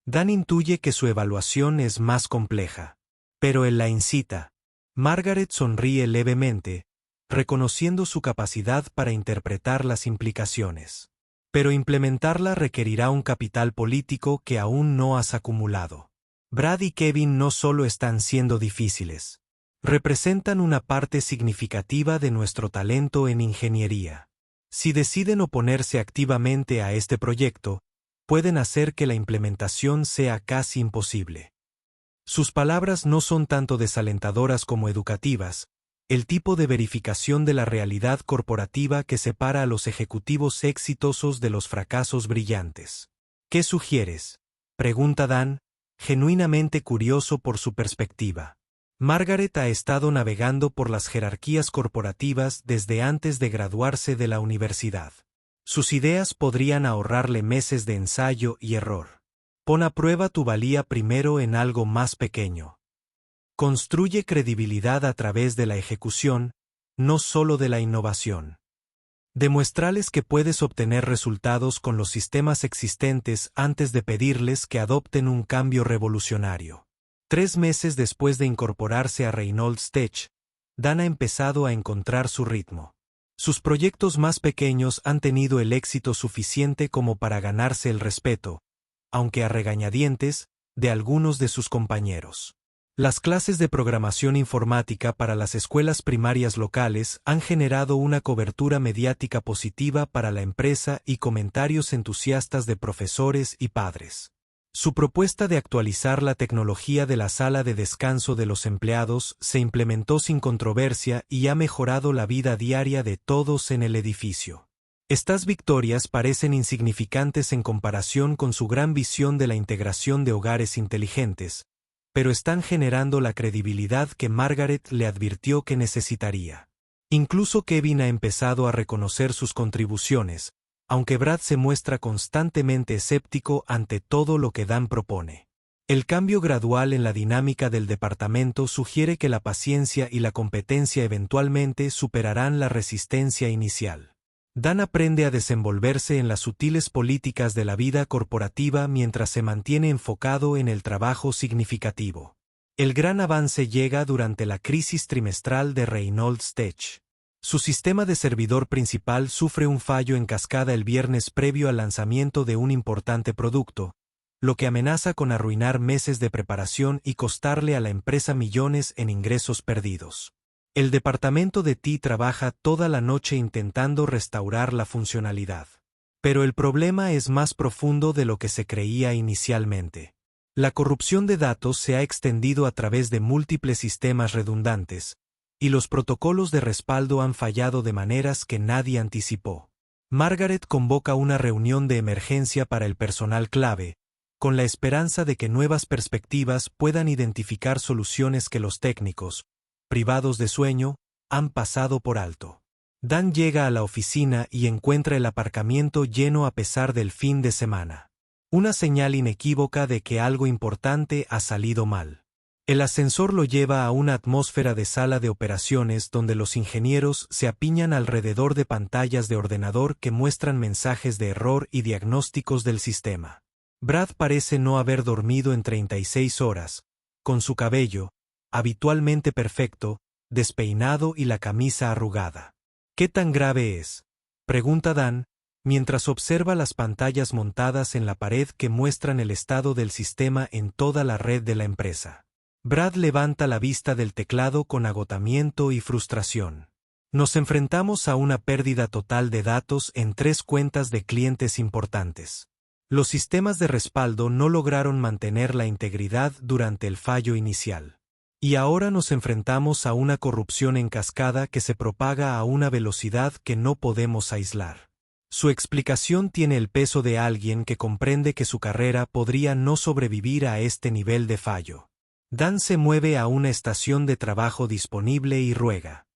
Dan intuye que su evaluación es más compleja, pero él la incita. Margaret sonríe levemente, reconociendo su capacidad para interpretar las implicaciones. Pero implementarla requerirá un capital político que aún no has acumulado. Brad y Kevin no solo están siendo difíciles, representan una parte significativa de nuestro talento en ingeniería. Si deciden oponerse activamente a este proyecto, pueden hacer que la implementación sea casi imposible. Sus palabras no son tanto desalentadoras como educativas, el tipo de verificación de la realidad corporativa que separa a los ejecutivos exitosos de los fracasos brillantes. ¿Qué sugieres?, pregunta Dan, genuinamente curioso por su perspectiva. Margaret ha estado navegando por las jerarquías corporativas desde antes de graduarse de la universidad. Sus ideas podrían ahorrarle meses de ensayo y error. Pon a prueba tu valía primero en algo más pequeño. Construye credibilidad a través de la ejecución, no solo de la innovación. Demuéstrales que puedes obtener resultados con los sistemas existentes antes de pedirles que adopten un cambio revolucionario. 3 meses después de incorporarse a Reynolds Tech, Dan ha empezado a encontrar su ritmo. Sus proyectos más pequeños han tenido el éxito suficiente como para ganarse el respeto, aunque a regañadientes, de algunos de sus compañeros. Las clases de programación informática para las escuelas primarias locales han generado una cobertura mediática positiva para la empresa y comentarios entusiastas de profesores y padres. Su propuesta de actualizar la tecnología de la sala de descanso de los empleados se implementó sin controversia y ha mejorado la vida diaria de todos en el edificio. Estas victorias parecen insignificantes en comparación con su gran visión de la integración de hogares inteligentes, pero están generando la credibilidad que Margaret le advirtió que necesitaría. Incluso Kevin ha empezado a reconocer sus contribuciones, aunque Brad se muestra constantemente escéptico ante todo lo que Dan propone. El cambio gradual en la dinámica del departamento sugiere que la paciencia y la competencia eventualmente superarán la resistencia inicial. Dan aprende a desenvolverse en las sutiles políticas de la vida corporativa mientras se mantiene enfocado en el trabajo significativo. El gran avance llega durante la crisis trimestral de Reynolds Tech. Su sistema de servidor principal sufre un fallo en cascada el viernes previo al lanzamiento de un importante producto, lo que amenaza con arruinar meses de preparación y costarle a la empresa millones en ingresos perdidos. El departamento de TI trabaja toda la noche intentando restaurar la funcionalidad. Pero el problema es más profundo de lo que se creía inicialmente. La corrupción de datos se ha extendido a través de múltiples sistemas redundantes, y los protocolos de respaldo han fallado de maneras que nadie anticipó. Margaret convoca una reunión de emergencia para el personal clave, con la esperanza de que nuevas perspectivas puedan identificar soluciones que los técnicos, privados de sueño, han pasado por alto. Dan llega a la oficina y encuentra el aparcamiento lleno a pesar del fin de semana. Una señal inequívoca de que algo importante ha salido mal. El ascensor lo lleva a una atmósfera de sala de operaciones donde los ingenieros se apiñan alrededor de pantallas de ordenador que muestran mensajes de error y diagnósticos del sistema. Brad parece no haber dormido en 36 horas, con su cabello, habitualmente perfecto, despeinado y la camisa arrugada. ¿Qué tan grave es?, pregunta Dan, mientras observa las pantallas montadas en la pared que muestran el estado del sistema en toda la red de la empresa. Brad levanta la vista del teclado con agotamiento y frustración. Nos enfrentamos a una pérdida total de datos en 3 cuentas de clientes importantes. Los sistemas de respaldo no lograron mantener la integridad durante el fallo inicial. Y ahora nos enfrentamos a una corrupción en cascada que se propaga a una velocidad que no podemos aislar. Su explicación tiene el peso de alguien que comprende que su carrera podría no sobrevivir a este nivel de fallo. Dan se mueve a una estación de trabajo disponible y ruega.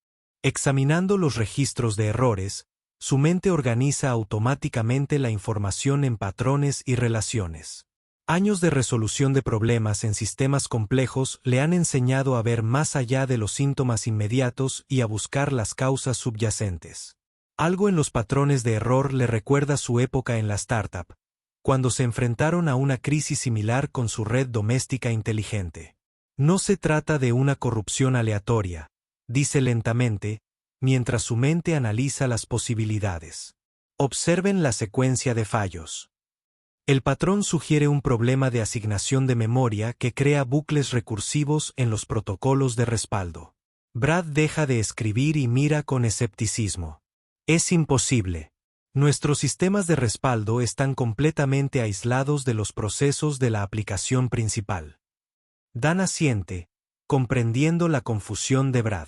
Examinando los registros de errores, su mente organiza automáticamente la información en patrones y relaciones. Años de resolución de problemas en sistemas complejos le han enseñado a ver más allá de los síntomas inmediatos y a buscar las causas subyacentes. Algo en los patrones de error le recuerda su época en la startup, cuando se enfrentaron a una crisis similar con su red doméstica inteligente. No se trata de una corrupción aleatoria, dice lentamente, mientras su mente analiza las posibilidades. Observen la secuencia de fallos. El patrón sugiere un problema de asignación de memoria que crea bucles recursivos en los protocolos de respaldo. Brad deja de escribir y mira con escepticismo. Es imposible. Nuestros sistemas de respaldo están completamente aislados de los procesos de la aplicación principal. Dan asiente, comprendiendo la confusión de Brad.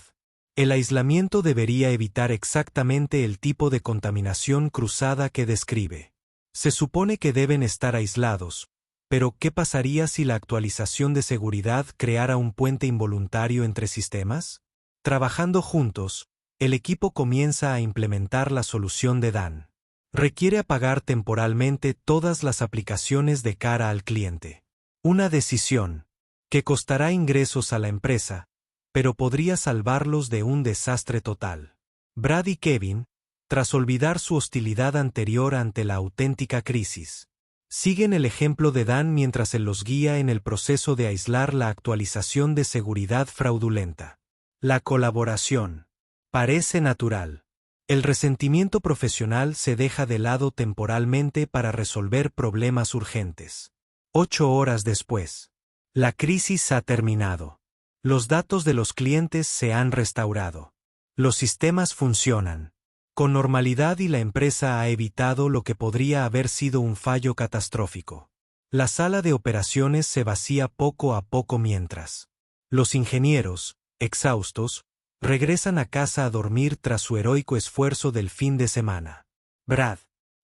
El aislamiento debería evitar exactamente el tipo de contaminación cruzada que describe. Se supone que deben estar aislados, pero ¿qué pasaría si la actualización de seguridad creara un puente involuntario entre sistemas? Trabajando juntos, el equipo comienza a implementar la solución de Dan. Requiere apagar temporalmente todas las aplicaciones de cara al cliente. Una decisión que costará ingresos a la empresa, pero podría salvarlos de un desastre total. Brad y Kevin, tras olvidar su hostilidad anterior ante la auténtica crisis, siguen el ejemplo de Dan mientras él los guía en el proceso de aislar la actualización de seguridad fraudulenta. La colaboración parece natural. El resentimiento profesional se deja de lado temporalmente para resolver problemas urgentes. 8 horas después. La crisis ha terminado. Los datos de los clientes se han restaurado. Los sistemas funcionan con normalidad y la empresa ha evitado lo que podría haber sido un fallo catastrófico. La sala de operaciones se vacía poco a poco mientras los ingenieros, exhaustos, regresan a casa a dormir tras su heroico esfuerzo del fin de semana. Brad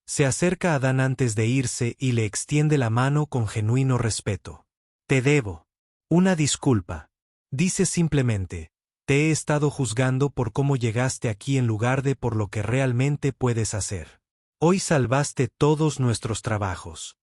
se acerca a Dan antes de irse y le extiende la mano con genuino respeto. Te debo una disculpa. Dice simplemente, te he estado juzgando por cómo llegaste aquí en lugar de por lo que realmente puedes hacer. Hoy salvaste todos nuestros trabajos.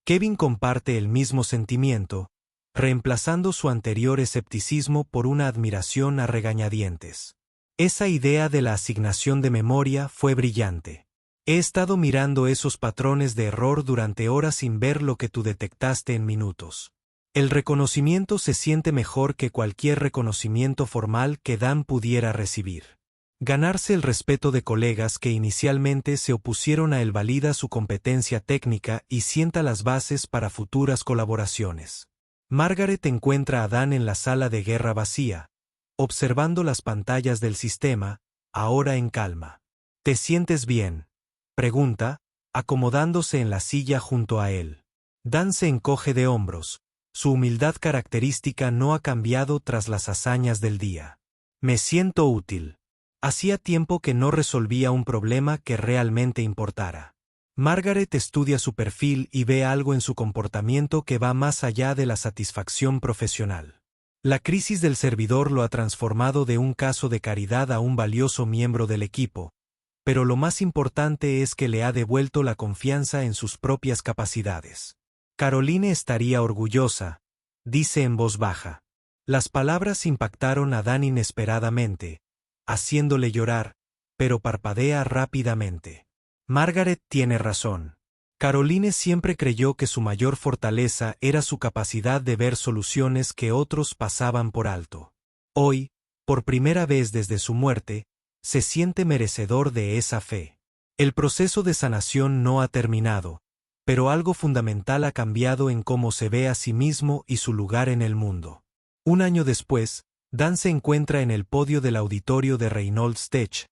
Kevin comparte el mismo sentimiento, reemplazando su anterior escepticismo por una admiración a regañadientes. Esa idea de la asignación de memoria fue brillante. He estado mirando esos patrones de error durante horas sin ver lo que tú detectaste en minutos. El reconocimiento se siente mejor que cualquier reconocimiento formal que Dan pudiera recibir. Ganarse el respeto de colegas que inicialmente se opusieron a él valida su competencia técnica y sienta las bases para futuras colaboraciones. Margaret encuentra a Dan en la sala de guerra vacía, observando las pantallas del sistema, ahora en calma. ¿Te sientes bien?, pregunta, acomodándose en la silla junto a él. Dan se encoge de hombros. Su humildad característica no ha cambiado tras las hazañas del día. Me siento útil. Hacía tiempo que no resolvía un problema que realmente importara. Margaret estudia su perfil y ve algo en su comportamiento que va más allá de la satisfacción profesional. La crisis del servidor lo ha transformado de un caso de caridad a un valioso miembro del equipo, pero lo más importante es que le ha devuelto la confianza en sus propias capacidades. Caroline estaría orgullosa, dice en voz baja. Las palabras impactaron a Dan inesperadamente, haciéndole llorar, pero parpadea rápidamente. Margaret tiene razón. Caroline siempre creyó que su mayor fortaleza era su capacidad de ver soluciones que otros pasaban por alto. Hoy, por primera vez desde su muerte, se siente merecedor de esa fe. El proceso de sanación no ha terminado, pero algo fundamental ha cambiado en cómo se ve a sí mismo y su lugar en el mundo. Un año después, Dan se encuentra en el podio del auditorio de Reynolds Tech,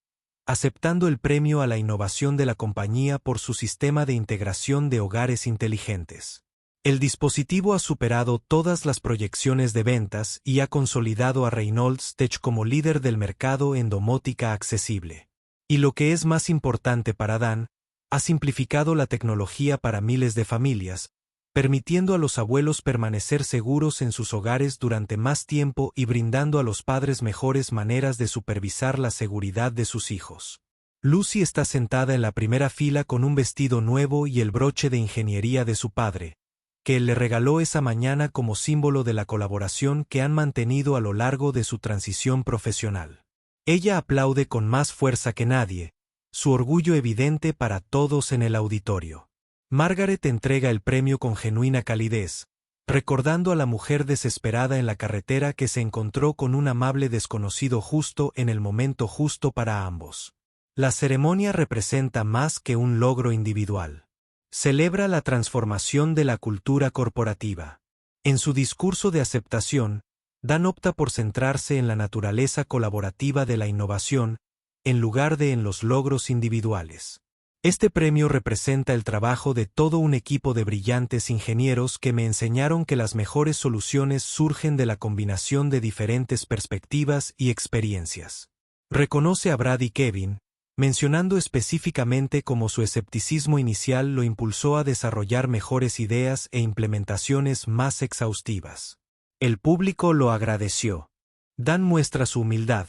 aceptando el premio a la innovación de la compañía por su sistema de integración de hogares inteligentes. El dispositivo ha superado todas las proyecciones de ventas y ha consolidado a Reynolds Tech como líder del mercado en domótica accesible. Y lo que es más importante para Dan, ha simplificado la tecnología para miles de familias, permitiendo a los abuelos permanecer seguros en sus hogares durante más tiempo y brindando a los padres mejores maneras de supervisar la seguridad de sus hijos. Lucy está sentada en la primera fila con un vestido nuevo y el broche de ingeniería de su padre, que él le regaló esa mañana como símbolo de la colaboración que han mantenido a lo largo de su transición profesional. Ella aplaude con más fuerza que nadie, su orgullo evidente para todos en el auditorio. Margaret entrega el premio con genuina calidez, recordando a la mujer desesperada en la carretera que se encontró con un amable desconocido justo en el momento justo para ambos. La ceremonia representa más que un logro individual. Celebra la transformación de la cultura corporativa. En su discurso de aceptación, Dan opta por centrarse en la naturaleza colaborativa de la innovación, en lugar de en los logros individuales. Este premio representa el trabajo de todo un equipo de brillantes ingenieros que me enseñaron que las mejores soluciones surgen de la combinación de diferentes perspectivas y experiencias. Reconoce a Brad y Kevin, mencionando específicamente cómo su escepticismo inicial lo impulsó a desarrollar mejores ideas e implementaciones más exhaustivas. El público lo agradeció. Dan muestra su humildad,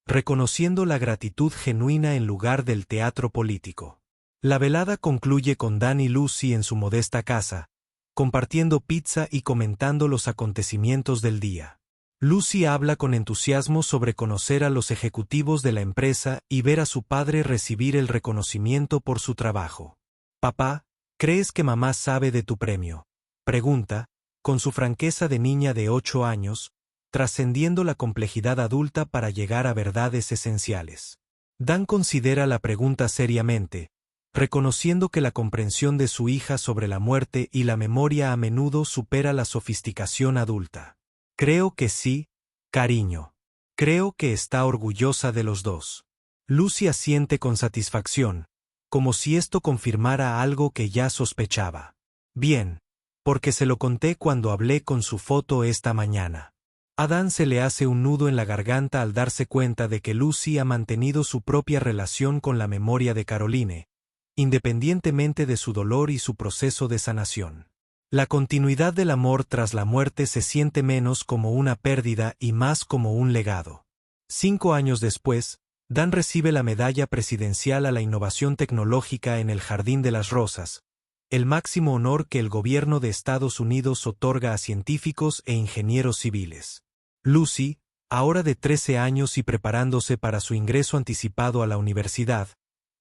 reconociendo la gratitud genuina en lugar del teatro político. La velada concluye con Dan y Lucy en su modesta casa, compartiendo pizza y comentando los acontecimientos del día. Lucy habla con entusiasmo sobre conocer a los ejecutivos de la empresa y ver a su padre recibir el reconocimiento por su trabajo. Papá, ¿crees que mamá sabe de tu premio? Pregunta, con su franqueza de niña de 8 años, trascendiendo la complejidad adulta para llegar a verdades esenciales. Dan considera la pregunta seriamente, reconociendo que la comprensión de su hija sobre la muerte y la memoria a menudo supera la sofisticación adulta. Creo que sí, cariño. Creo que está orgullosa de los dos. Lucy asiente con satisfacción, como si esto confirmara algo que ya sospechaba. Bien, porque se lo conté cuando hablé con su foto esta mañana. A Dan se le hace un nudo en la garganta al darse cuenta de que Lucy ha mantenido su propia relación con la memoria de Caroline, independientemente de su dolor y su proceso de sanación. La continuidad del amor tras la muerte se siente menos como una pérdida y más como un legado. 5 años después, Dan recibe la Medalla Presidencial a la Innovación Tecnológica en el Jardín de las Rosas, el máximo honor que el gobierno de Estados Unidos otorga a científicos e ingenieros civiles. Lucy, ahora de 13 años y preparándose para su ingreso anticipado a la universidad,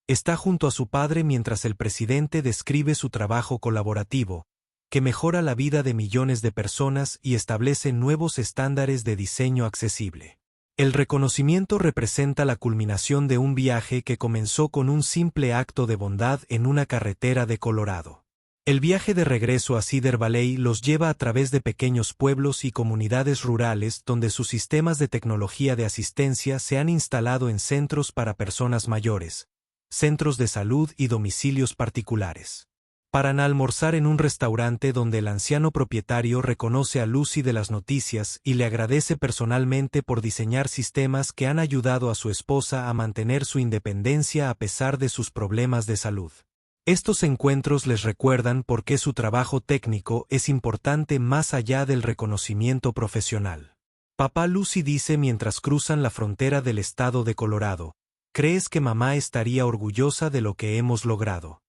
está junto a su padre mientras el presidente describe su trabajo colaborativo, que mejora la vida de millones de personas y establece nuevos estándares de diseño accesible. El reconocimiento representa la culminación de un viaje que comenzó con un simple acto de bondad en una carretera de Colorado. El viaje de regreso a Cedar Valley los lleva a través de pequeños pueblos y comunidades rurales donde sus sistemas de tecnología de asistencia se han instalado en centros para personas mayores, centros de salud y domicilios particulares. Paran a almorzar en un restaurante donde el anciano propietario reconoce a Lucy de las noticias y le agradece personalmente por diseñar sistemas que han ayudado a su esposa a mantener su independencia a pesar de sus problemas de salud. Estos encuentros les recuerdan por qué su trabajo técnico es importante más allá del reconocimiento profesional. Papá, Lucy dice mientras cruzan la frontera del estado de Colorado, ¿crees que mamá estaría orgullosa de lo que hemos logrado?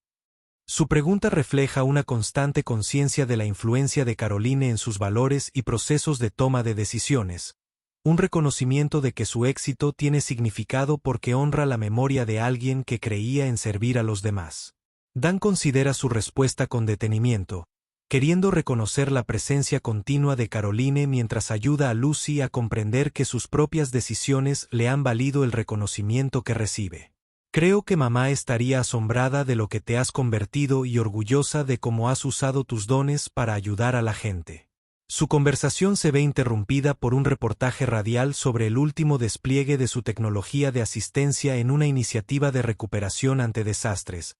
Su pregunta refleja una constante conciencia de la influencia de Caroline en sus valores y procesos de toma de decisiones, un reconocimiento de que su éxito tiene significado porque honra la memoria de alguien que creía en servir a los demás. Dan considera su respuesta con detenimiento, queriendo reconocer la presencia continua de Caroline mientras ayuda a Lucy a comprender que sus propias decisiones le han valido el reconocimiento que recibe. Creo que mamá estaría asombrada de lo que te has convertido y orgullosa de cómo has usado tus dones para ayudar a la gente. Su conversación se ve interrumpida por un reportaje radial sobre el último despliegue de su tecnología de asistencia en una iniciativa de recuperación ante desastres,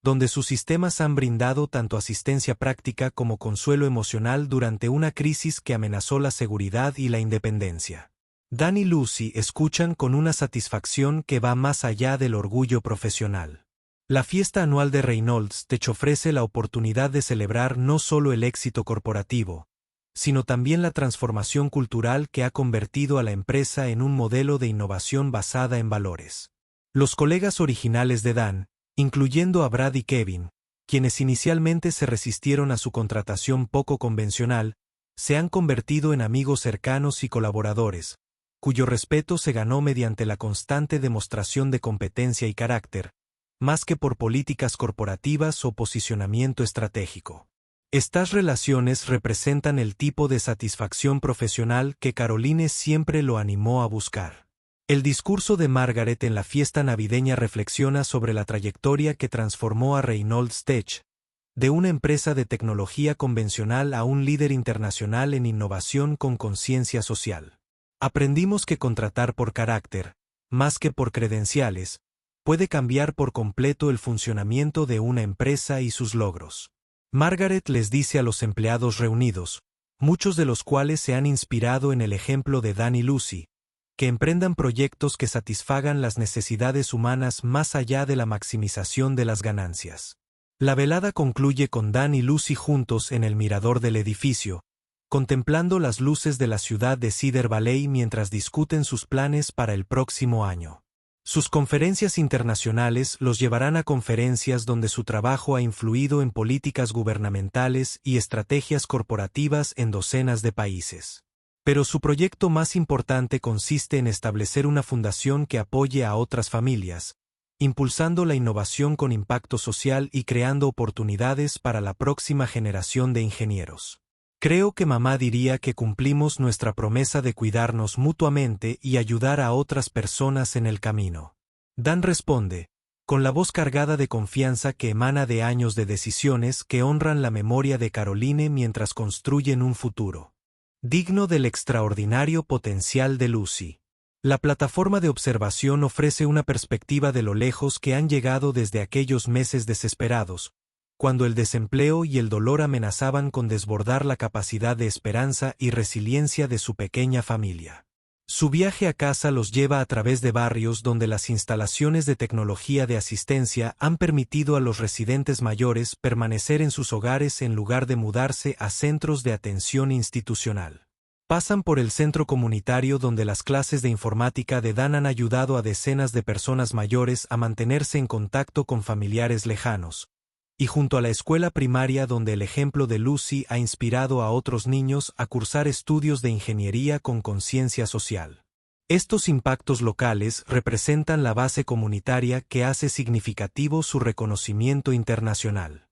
donde sus sistemas han brindado tanto asistencia práctica como consuelo emocional durante una crisis que amenazó la seguridad y la independencia. Dan y Lucy escuchan con una satisfacción que va más allá del orgullo profesional. La fiesta anual de Reynolds Tech ofrece la oportunidad de celebrar no solo el éxito corporativo, sino también la transformación cultural que ha convertido a la empresa en un modelo de innovación basada en valores. Los colegas originales de Dan, incluyendo a Brad y Kevin, quienes inicialmente se resistieron a su contratación poco convencional, se han convertido en amigos cercanos y colaboradores, cuyo respeto se ganó mediante la constante demostración de competencia y carácter, más que por políticas corporativas o posicionamiento estratégico. Estas relaciones representan el tipo de satisfacción profesional que Caroline siempre lo animó a buscar. El discurso de Margaret en la fiesta navideña reflexiona sobre la trayectoria que transformó a Reynolds Tech, de una empresa de tecnología convencional a un líder internacional en innovación con conciencia social. Aprendimos que contratar por carácter, más que por credenciales, puede cambiar por completo el funcionamiento de una empresa y sus logros. Margaret les dice a los empleados reunidos, muchos de los cuales se han inspirado en el ejemplo de Dan y Lucy, que emprendan proyectos que satisfagan las necesidades humanas más allá de la maximización de las ganancias. La velada concluye con Dan y Lucy juntos en el mirador del edificio, contemplando las luces de la ciudad de Cedar Valley mientras discuten sus planes para el próximo año. Sus conferencias internacionales los llevarán a conferencias donde su trabajo ha influido en políticas gubernamentales y estrategias corporativas en docenas de países. Pero su proyecto más importante consiste en establecer una fundación que apoye a otras familias, impulsando la innovación con impacto social y creando oportunidades para la próxima generación de ingenieros. Creo que mamá diría que cumplimos nuestra promesa de cuidarnos mutuamente y ayudar a otras personas en el camino. Dan responde, con la voz cargada de confianza que emana de años de decisiones que honran la memoria de Caroline mientras construyen un futuro digno del extraordinario potencial de Lucy. La plataforma de observación ofrece una perspectiva de lo lejos que han llegado desde aquellos meses desesperados, cuando el desempleo y el dolor amenazaban con desbordar la capacidad de esperanza y resiliencia de su pequeña familia. Su viaje a casa los lleva a través de barrios donde las instalaciones de tecnología de asistencia han permitido a los residentes mayores permanecer en sus hogares en lugar de mudarse a centros de atención institucional. Pasan por el centro comunitario donde las clases de informática de Dan han ayudado a decenas de personas mayores a mantenerse en contacto con familiares lejanos, y junto a la escuela primaria donde el ejemplo de Lucy ha inspirado a otros niños a cursar estudios de ingeniería con conciencia social. Estos impactos locales representan la base comunitaria que hace significativo su reconocimiento internacional.